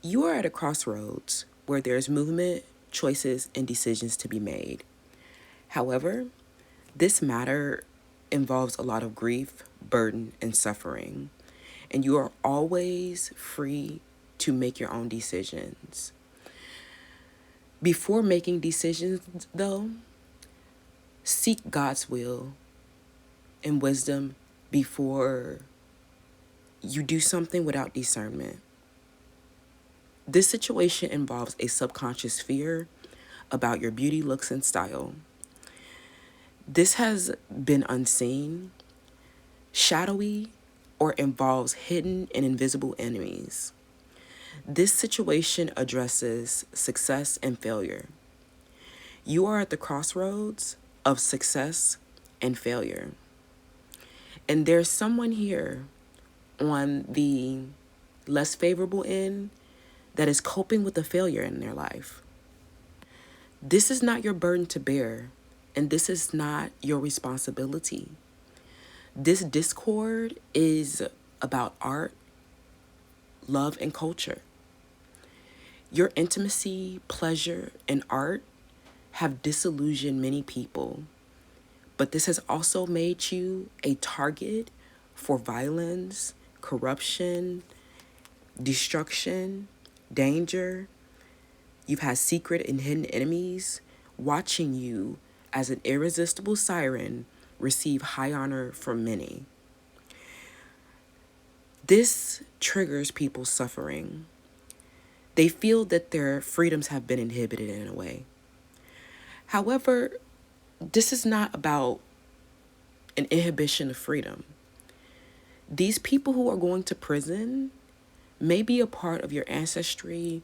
You are at a crossroads where there's movement, choices, and decisions to be made. However, this matter involves a lot of grief, burden, and suffering, and you are always free to make your own decisions. Before making decisions, though, seek God's will and wisdom before you do something without discernment. This situation involves a subconscious fear about your beauty, looks, and style. This has been unseen, shadowy, or involves hidden and invisible enemies. This situation addresses success and failure. You are at the crossroads of success and failure. And there's someone here on the less favorable end that is coping with the failure in their life. This is not your burden to bear, and this is not your responsibility. This discord is about art, love, and culture. Your intimacy, pleasure, and art have disillusioned many people, but this has also made you a target for violence, corruption, destruction, danger. You've had secret and hidden enemies watching you as an irresistible siren receive high honor from many. This triggers people's suffering. They feel that their freedoms have been inhibited in a way. However, this is not about an inhibition of freedom. These people who are going to prison may be a part of your ancestry,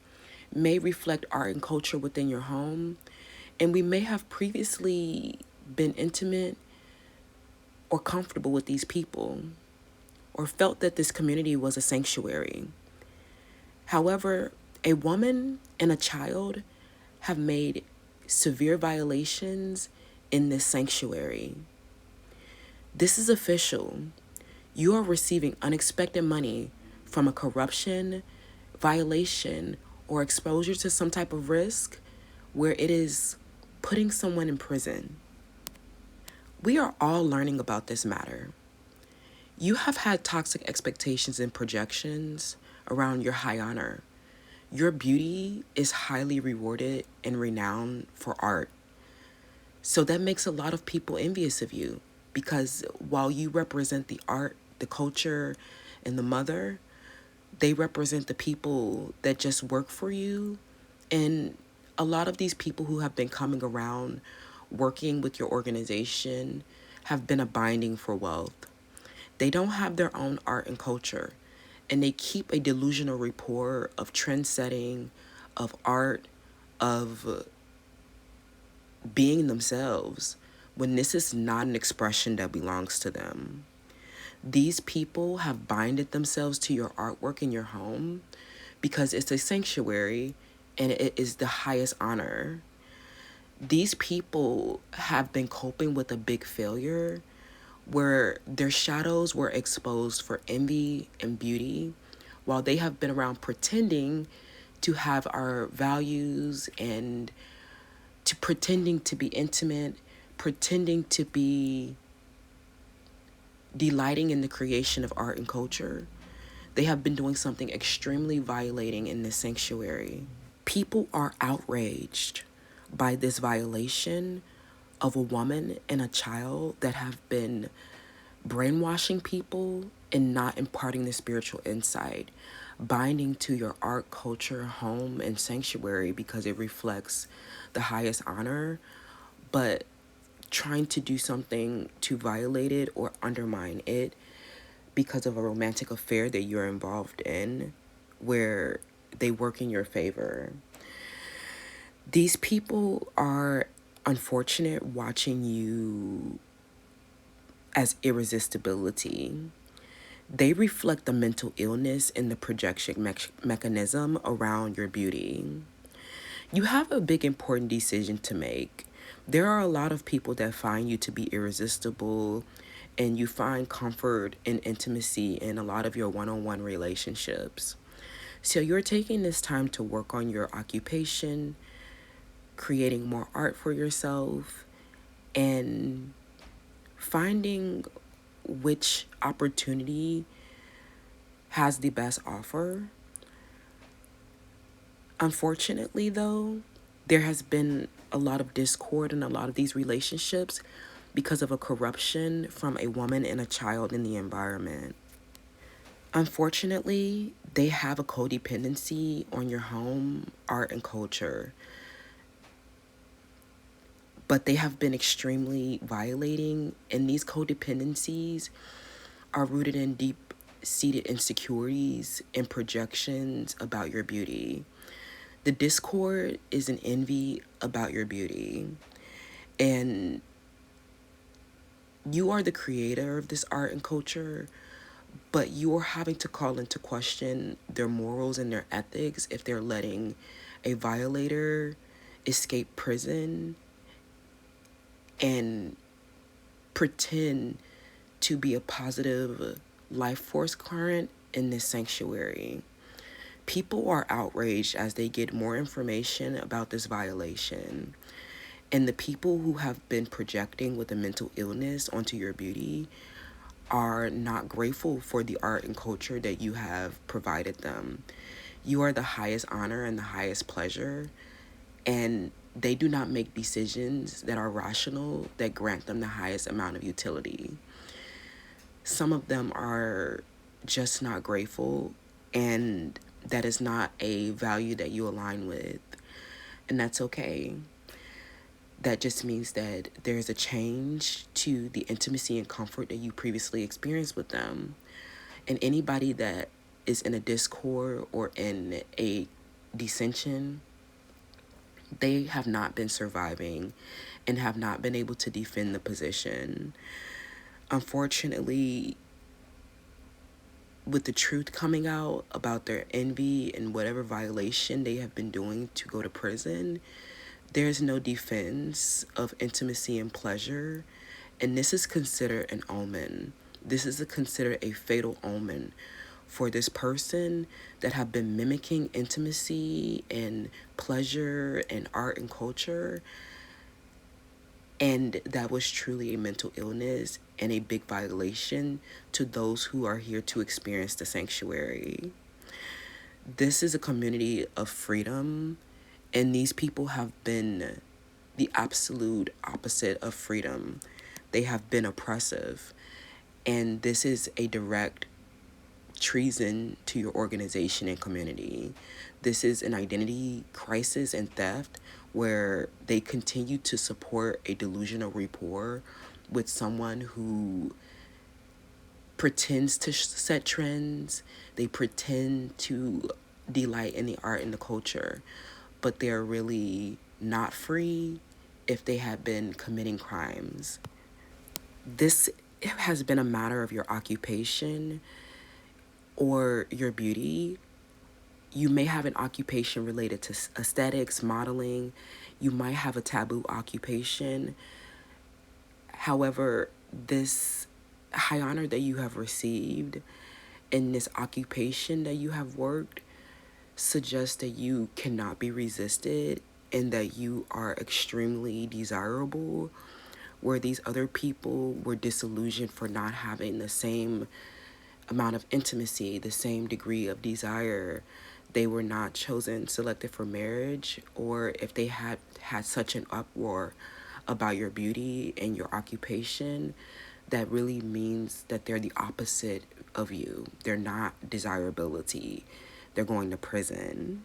may reflect art and culture within your home, and we may have previously been intimate or comfortable with these people, or felt that this community was a sanctuary. However, a woman and a child have made severe violations in this sanctuary. This is official. You are receiving unexpected money from a corruption, violation, or exposure to some type of risk where it is putting someone in prison. We are all learning about this matter. You have had toxic expectations and projections around your high honor. Your beauty is highly rewarded and renowned for art. So that makes a lot of people envious of you because while you represent the art, the culture, and the mother, they represent the people that just work for you. And a lot of these people who have been coming around working with your organization have been a binding for wealth. They don't have their own art and culture, and they keep a delusional rapport of trend setting, of art, of being themselves, when this is not an expression that belongs to them. These people have binded themselves to your artwork in your home because it's a sanctuary and it is the highest honor. These people have been coping with a big failure where their shadows were exposed for envy and beauty, while they have been around pretending to have our values and to pretending to be intimate, pretending to be delighting in the creation of art and culture. They have been doing something extremely violating in this sanctuary. People are outraged by this violation of a woman and a child that have been brainwashing people and not imparting the spiritual insight, binding to your art, culture, home, and sanctuary because it reflects the highest honor, but trying to do something to violate it or undermine it because of a romantic affair that you're involved in where they work in your favor. These people are unfortunate watching you as irresistibility. They reflect the mental illness and the projection mechanism around your beauty. You have a big important decision to make. There are a lot of people that find you to be irresistible, and you find comfort and intimacy in a lot of your one-on-one relationships. So you're taking this time to work on your occupation, creating more art for yourself, and finding which opportunity has the best offer. Unfortunately, though, there has been a lot of discord in a lot of these relationships because of a corruption from a woman and a child in the environment. Unfortunately, they have a codependency on your home, art, and culture, but they have been extremely violating, and these codependencies are rooted in deep seated insecurities and projections about your beauty. The discord is an envy about your beauty. And you are the creator of this art and culture, but you're having to call into question their morals and their ethics if they're letting a violator escape prison and pretend to be a positive life force current in this sanctuary. People are outraged as they get more information about this violation. And the people who have been projecting with a mental illness onto your beauty are not grateful for the art and culture that you have provided them. You are the highest honor and the highest pleasure, and they do not make decisions that are rational that grant them the highest amount of utility. Some of them are just not grateful, and that is not a value that you align with, and that's okay. That just means that there's a change to the intimacy and comfort that you previously experienced with them. And anybody that is in a discord or in a dissension, they have not been surviving and have not been able to defend the position. Unfortunately, with the truth coming out about their envy and whatever violation they have been doing to go to prison, there's no defense of intimacy and pleasure, and this is considered an omen. This is considered a fatal omen for this person that have been mimicking intimacy and pleasure and art and culture, and that was truly a mental illness and a big violation to those who are here to experience the sanctuary. This is a community of freedom, and these people have been the absolute opposite of freedom. They have been oppressive, and this is a direct treason to your organization and community. This is an identity crisis and theft where they continue to support a delusional rapport with someone who pretends to set trends. They pretend to delight in the art and the culture, but they're really not free if they have been committing crimes. This has been a matter of your occupation or your beauty. You may have an occupation related to aesthetics, modeling. You might have a taboo occupation. However, this high honor that you have received in this occupation that you have worked suggests that you cannot be resisted and that you are extremely desirable, where these other people were disillusioned for not having the same amount of intimacy, the same degree of desire. They were not chosen, selected for marriage, or if they had had such an uproar about your beauty and your occupation, that really means that they're the opposite of you. They're not desirability. They're going to prison.